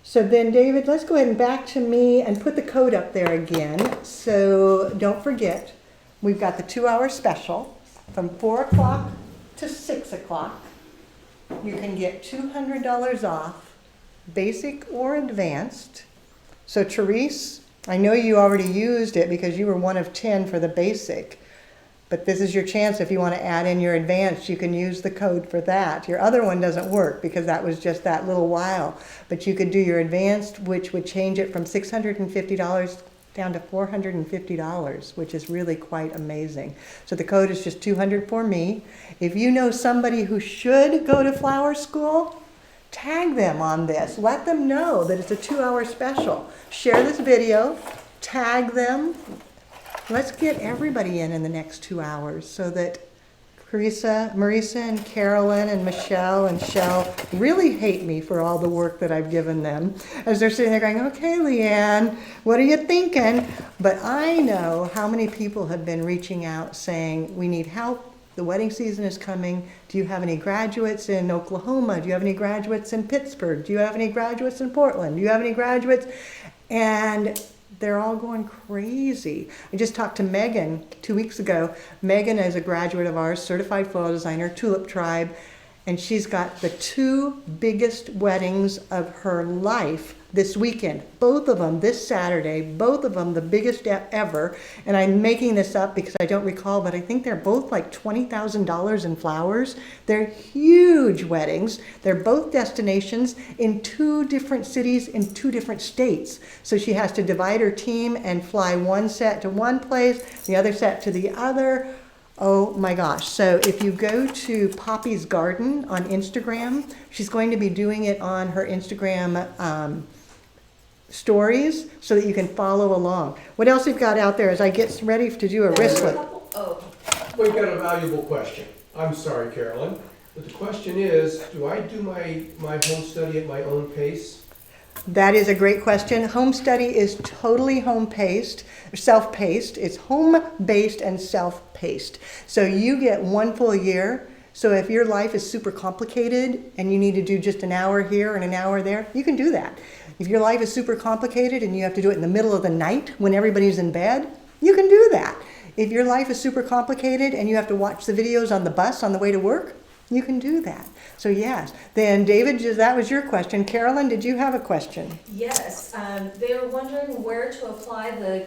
so then, David, let's go ahead and back to me and put the code up there again. So don't forget, we've got the 2-hour special from 4 o'clock to 6 o'clock. You can get $200 off, basic or advanced. So Therese, I know you already used it because you were one of 10 for the basic. But this is your chance. If you want to add in your advanced, you can use the code for that. Your other one doesn't work because that was just that little while. But you could do your advanced, which would change it from $650 down to $450, which is really quite amazing. So the code is just 200 for me. If you know somebody who should go to flower school, tag them on this. Let them know that it's a 2-hour special. Share this video, tag them. Let's get everybody in the next 2 hours so that Marisa and Carolyn and Michelle and Shell really hate me for all the work that I've given them. As they're sitting there going, okay, Leanne, what are you thinking? But I know how many people have been reaching out saying, we need help. The wedding season is coming. Do you have any graduates in Oklahoma? Do you have any graduates in Pittsburgh? Do you have any graduates in Portland? Do you have any graduates? And they're all going crazy. I just talked to Megan 2 weeks ago. Megan is a graduate of ours, Certified Floral Designer, Tulip Tribe, and she's got the 2 biggest weddings of her life this weekend. Both of them this Saturday, both of them the biggest ever. And I'm making this up because I don't recall, but I think they're both like $20,000 in flowers. They're huge weddings. They're both destinations in 2 different cities in 2 different states. So she has to divide her team and fly one set to one place, the other set to the other. Oh my gosh. So if you go to Poppy's Garden on Instagram, she's going to be doing it on her Instagram stories so that you can follow along. What else we've got out there as I get ready to do a wristlet? Oh, We've got a valuable question. I'm sorry, Carolyn, but the question is, do I do my home study at my own pace? That is a great question. Home study is totally home-paced, self-paced. It's home-based and self-paced. So you get 1 full year. So if your life is super complicated and you need to do just an hour here and an hour there, you can do that. If your life is super complicated and you have to do it in the middle of the night when everybody's in bed, you can do that. If your life is super complicated and you have to watch the videos on the bus on the way to work, you can do that. So yes. Then David, that was your question. Carolyn, did you have a question? yes, they were wondering where to apply the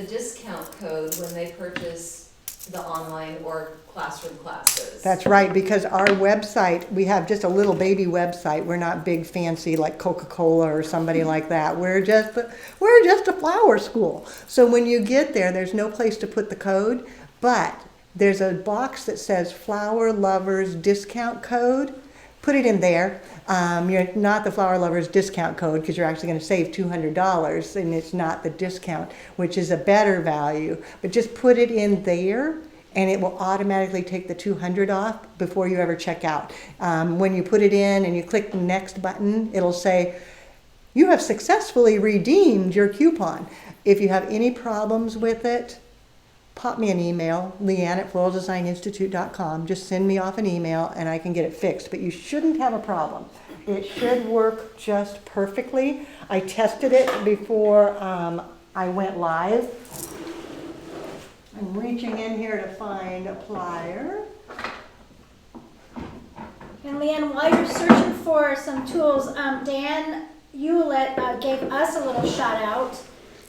discount code when they purchase the online or classroom classes. That's right, because our website, we have just a little baby website. We're not big fancy like Coca-Cola or somebody like that. We're just a flower school. So when you get there, there's no place to put the code, but there's a box that says Flower Lovers Discount Code. Put it in there. You're not the Flower Lovers discount code because you're actually going to save $200 and it's not the discount, which is a better value. But just put it in there and it will automatically take the $200 off before you ever check out. When you put it in and you click the next button, it'll say, you have successfully redeemed your coupon. If you have any problems with it, pop me an email, Leanne@floraldesigninstitute.com. Just send me off an email and I can get it fixed. But you shouldn't have a problem. It should work just perfectly. I tested it before I went live. I'm reaching in here to find a plier. And Leanne, while you're searching for some tools, Diane Hewlett gave us a little shout out.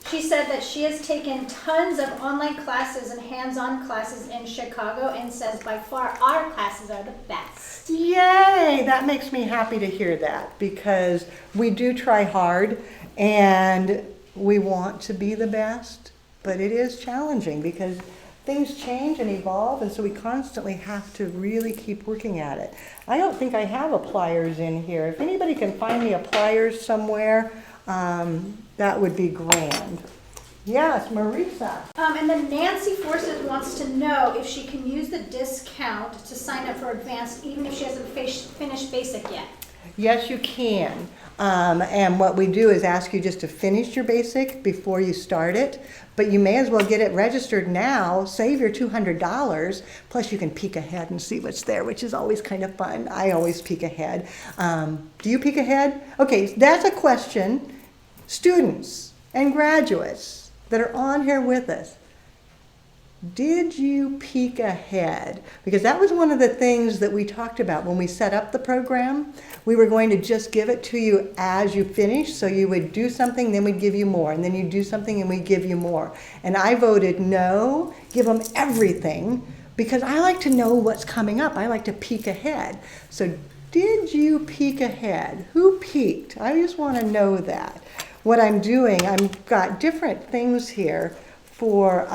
She said that she has taken tons of online classes and hands-on classes in Chicago and says by far our classes are the best. Yay! That makes me happy to hear that because we do try hard and we want to be the best, but it is challenging because things change and evolve, and so we constantly have to really keep working at it. I don't think I have a pliers in here. If anybody can find me a pliers somewhere, that would be grand. Yes, Marisa. And then Nancy Forsyth wants to know if she can use the discount to sign up for advanced even if she hasn't finished basic yet. Yes, you can. And what we do is ask you just to finish your basic before you start it. But you may as well get it registered now, save your $200, plus you can peek ahead and see what's there, which is always kind of fun. I always peek ahead. Do you peek ahead? Okay, that's a question. Students and graduates that are on here with us, did you peek ahead? Because that was one of the things that we talked about when we set up the program. We were going to just give it to you as you finish, so you would do something, then we'd give you more, and then you'd do something and we'd give you more. And I voted no, give them everything, because I like to know what's coming up. I like to peek ahead. So did you peek ahead? Who peeked? I just want to know that. What I'm doing, I've got different things here for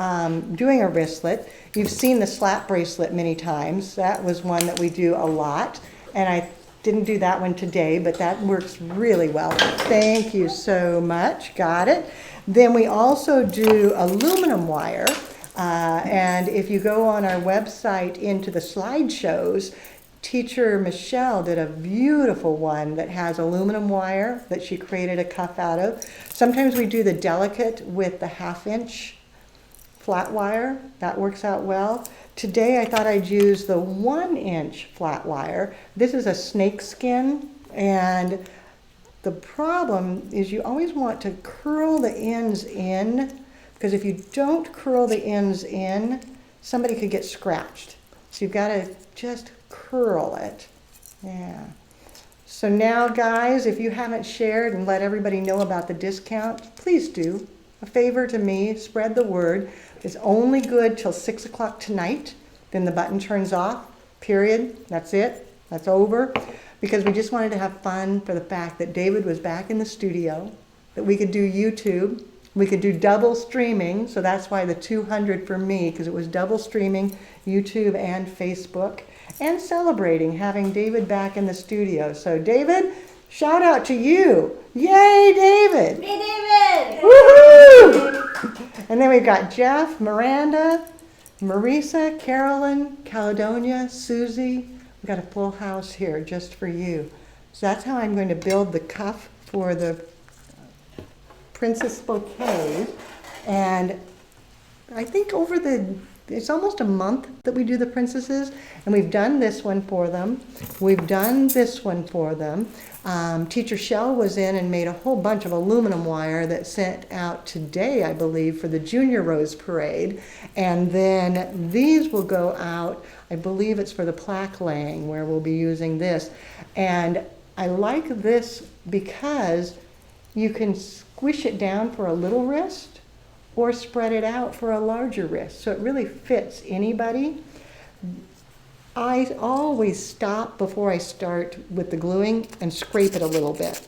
doing a wristlet. You've seen the slap bracelet many times. That was one that we do a lot. And I didn't do that one today, but that works really well. Thank you so much. Got it. Then we also do aluminum wire. And if you go on our website into the slideshows, Teacher Michelle did a beautiful one that has aluminum wire that she created a cuff out of. Sometimes we do the delicate with the 1/2 inch flat wire. That works out well. Today I thought I'd use the 1 inch flat wire. This is a snake skin, and the problem is you always want to curl the ends in, because if you don't curl the ends in, somebody could get scratched. So you've got to just curl it. Yeah. So now, guys, if you haven't shared and let everybody know about the discount, please do. A favor to me, spread the word. It's only good till 6 o'clock tonight. Then the button turns off, period. That's it. That's over. Because we just wanted to have fun for the fact that David was back in the studio, that we could do YouTube. We could do double streaming, so that's why the 200 for me, because it was double streaming YouTube and Facebook, and celebrating having David back in the studio. So David, shout out to you. Yay, David! Hey, David! Woohoo! And then we've got Jeff, Miranda, Marisa, Carolyn, Caledonia, Susie. We've got a full house here just for you. So that's how I'm going to build the cuff for the Princess Bouquets. And I think it's almost a month that we do the princesses, and we've done this one for them. We've done this one for them. Teacher Shell was in and made a whole bunch of aluminum wire that sent out today, I believe, for the Junior Rose Parade. And then these will go out, I believe it's for the plaque laying, where we'll be using this. And I like this because you can squish it down for a little wrist or spread it out for a larger wrist. So it really fits anybody. I always stop before I start with the gluing and scrape it a little bit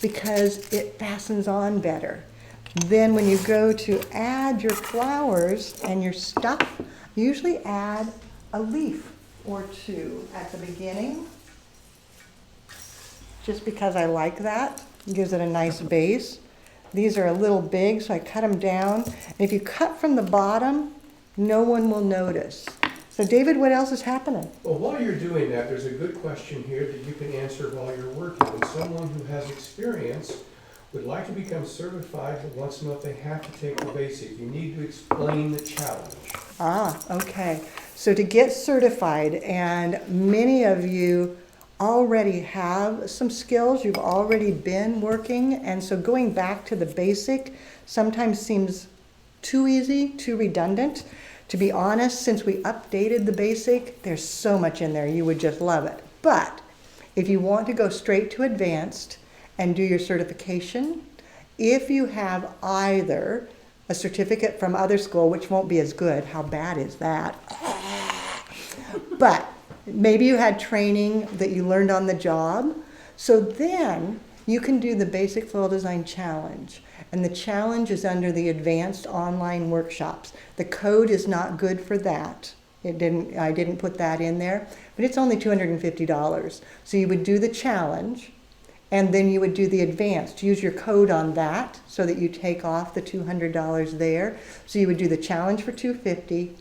because it fastens on better. Then when you go to add your flowers and your stuff, usually add a leaf or two at the beginning, just because I like that. It gives it a nice base. These are a little big, so I cut them down. And if you cut from the bottom, no one will notice. So David, what else is happening? Well, while you're doing that, there's a good question here that you can answer while you're working. And someone who has experience would like to become certified but wants to know if they have to take the basic. You need to explain the challenge. Ah, okay. So to get certified, and many of you already have some skills, you've already been working, and so going back to the basic sometimes seems too easy, too redundant. To be honest, since we updated the basic, there's so much in there, you would just love it. But if you want to go straight to advanced and do your certification, if you have either a certificate from other school, which won't be as good, how bad is that? But maybe you had training that you learned on the job. So then you can do the Basic Floral Design Challenge. And the challenge is under the Advanced Online Workshops. The code is not good for that. I didn't put that in there, but it's only $250. So you would do the challenge, and then you would do the advanced. Use your code on that so that you take off the $200 there. So you would do the challenge for $250,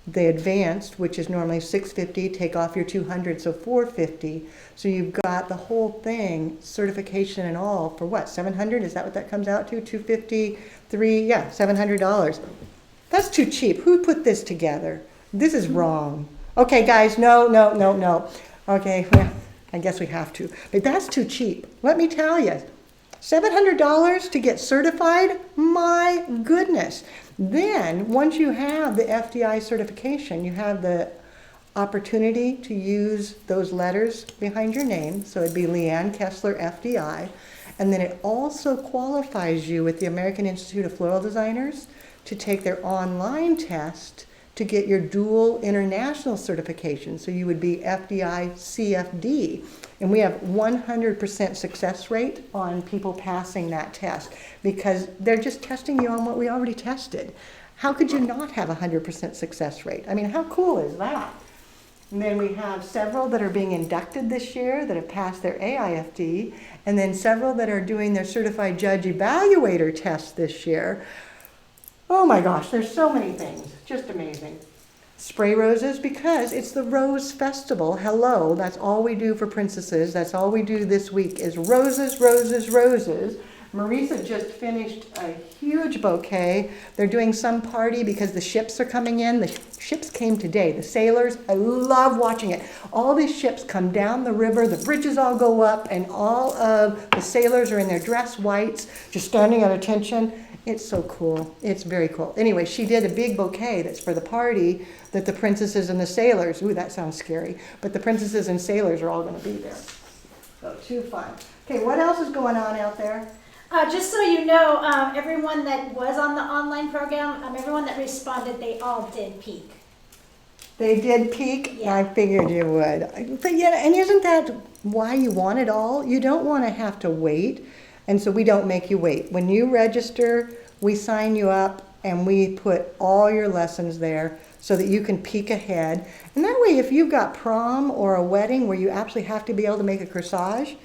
the advanced, which is normally $650, take off your $200, so $450. So you've got the whole thing, certification and all, for what, $700? Is that what that comes out to? $253, yeah, $700. That's too cheap. Who put this together? This is wrong. Okay, guys, no. Okay, well, I guess we have to. But that's too cheap. Let me tell you, $700 to get certified? My goodness. Then, once you have the FDI certification, you have the opportunity to use those letters behind your name. So it'd be Leanne Kesler, FDI. And then it also qualifies you with the American Institute of Floral Designers to take their online test to get your dual international certification. So you would be FDI CFD. And we have 100% success rate on people passing that test because they're just testing you on what we already tested. How could you not have 100% success rate? I mean, how cool is that? And then we have several that are being inducted this year that have passed their AIFD, and then several that are doing their Certified Judge Evaluator test this year. Oh my gosh, there's so many things. Just amazing. Spray roses because it's the Rose Festival. Hello, that's all we do for princesses. That's all we do this week is roses, roses, roses. Marisa just finished a huge bouquet. They're doing some party because the ships are coming in. The ships came today. The sailors, I love watching it. All these ships come down the river, the bridges all go up, and all of the sailors are in their dress whites, just standing at attention. It's so cool. It's very cool. Anyway, she did a big bouquet that's for the party that the princesses and the sailors, ooh, that sounds scary, but the princesses and sailors are all going to be there. So, too fun. Okay, what else is going on out there? Just so you know, everyone that was on the online program, everyone that responded, they all did peak. They did peak? Yeah. I figured you would. But yeah, and isn't that why you want it all? You don't want to have to wait, and so we don't make you wait. When you register, we sign you up, and we put all your lessons there so that you can peek ahead. And that way, if you've got prom or a wedding where you actually have to be able to make a corsage,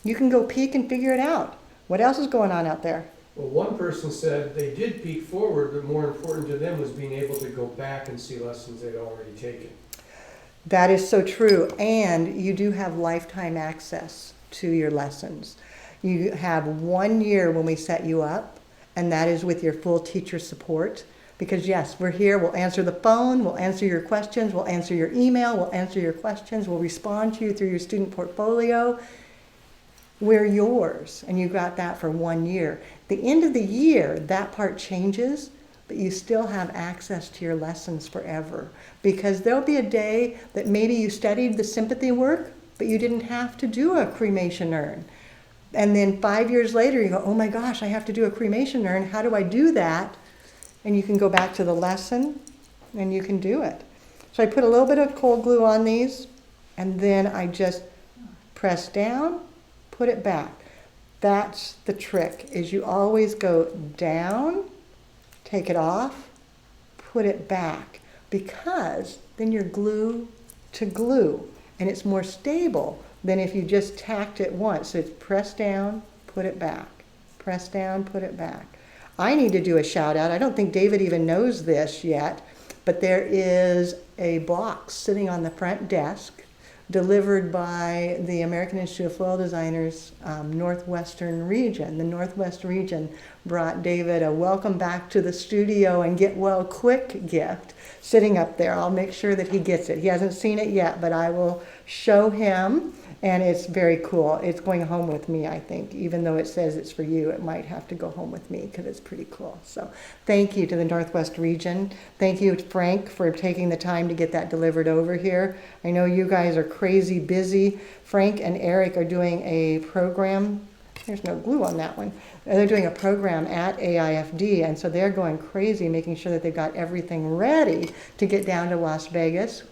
you can go peek and figure it out. What else is going on out there? Well, one person said they did peek forward, but more important to them was being able to go back and see lessons they'd already taken. That is so true. And you do have lifetime access to your lessons. You have 1 year when we set you up, and that is with your full teacher support. Because yes, we're here, we'll answer the phone, we'll answer your questions, we'll answer your email, we'll answer your questions, we'll respond to you through your student portfolio. We're yours, and you got that for 1 year. At the end of the year, that part changes, but you still have access to your lessons forever. Because there'll be a day that maybe you studied the sympathy work, but you didn't have to do a cremation urn. And then 5 years later, you go, oh my gosh, I have to do a cremation urn. How do I do that? And you can go back to the lesson, and you can do it. So I put a little bit of cold glue on these, and then I just press down, put it back. That's the trick, is you always go down, take it off, put it back, because then you're glue to glue, and it's more stable than if you just tacked it once. So it's press down, put it back, press down, put it back. I need to do a shout out. I don't think David even knows this yet, but there is a box sitting on the front desk delivered by the American Institute of Floral Designers Northwestern region. The Northwest region brought David a welcome back to the studio and get well quick gift sitting up there. I'll make sure that he gets it. He hasn't seen it yet, but I will show him, and it's very cool. It's going home with me, I think. Even though it says it's for you, it might have to go home with me because it's pretty cool. So thank you to the Northwest region. Thank you, Frank, for taking the time to get that delivered over here. I know you guys are crazy busy. Frank and Eric are doing a program. There's no glue on that one. They're doing a program at AIFD, and so they're going crazy making sure that they've got everything ready to get down to Las Vegas.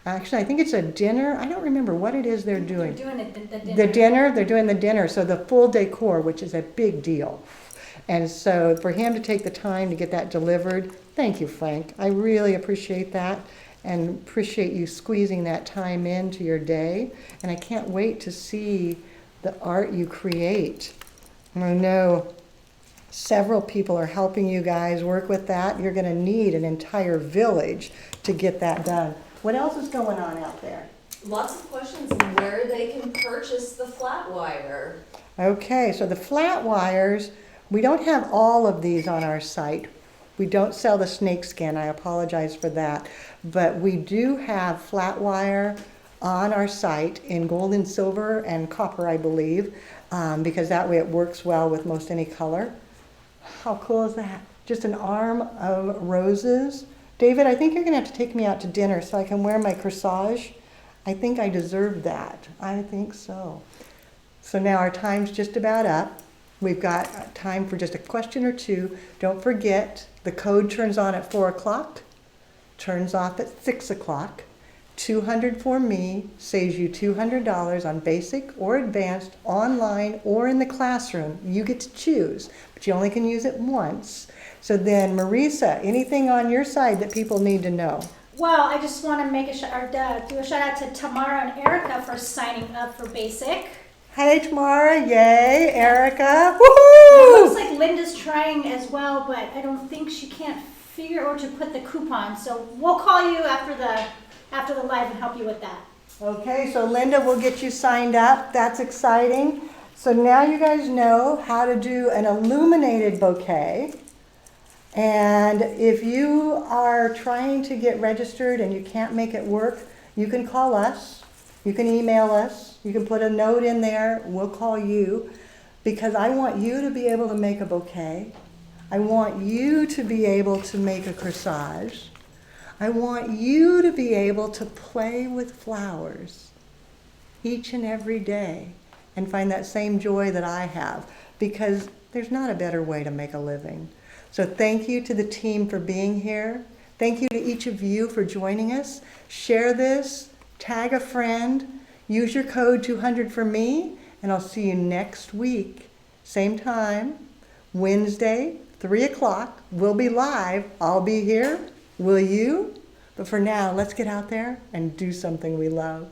Actually, I think it's a dinner. I don't remember what it is they're doing. They're doing the dinner. The dinner, they're doing the dinner. So the full decor, which is a big deal. And so for him to take the time to get that delivered, thank you, Frank. I really appreciate that and appreciate you squeezing that time into your day. And I can't wait to see the art you create. And I know several people are helping you guys work with that. You're going to need an entire village to get that done. What else is going on out there? Lots of questions on where they can purchase the flat wire. Okay, so the flat wires, we don't have all of these on our site. We don't sell the snakeskin, I apologize for that. But we do have flat wire on our site in gold and silver and copper, I believe, because that way it works well with most any color. How cool is that? Just an arm of roses. David, I think you're gonna have to take me out to dinner so I can wear my corsage. I think I deserve that. I think so. So now our time's just about up. We've got time for just a question or two. Don't forget, the code turns on at 4 o'clock, turns off at 6 o'clock. 200 for me saves you $200 on basic or advanced, online or in the classroom. You get to choose, but you only can use it once. So then, Marisa, anything on your side that people need to know? Well, I just want to make do a shout out to Tamara and Erica for signing up for basic. Hey, Tamara, yay, Erica, It looks woohoo! like Linda's trying as well, but I don't think she can't figure out to put the coupon. So we'll call you after the live and help you with that. Okay, so Linda will get you signed up, that's exciting. So now you guys know how to do an illuminated bouquet. And if you are trying to get registered and you can't make it work, you can call us, you can email us, you can put a note in there, we'll call you, because I want you to be able to make a bouquet. I want you to be able to make a corsage. I want you to be able to play with flowers each and every day and find that same joy that I have, because there's not a better way to make a living. So thank you to the team for being here. Thank you to each of you for joining us. Share this, tag a friend, use your code 200 for me, and I'll see you next week. Same time, Wednesday, 3 o'clock. We'll be live. I'll be here. Will you? But for now, let's get out there and do something we love.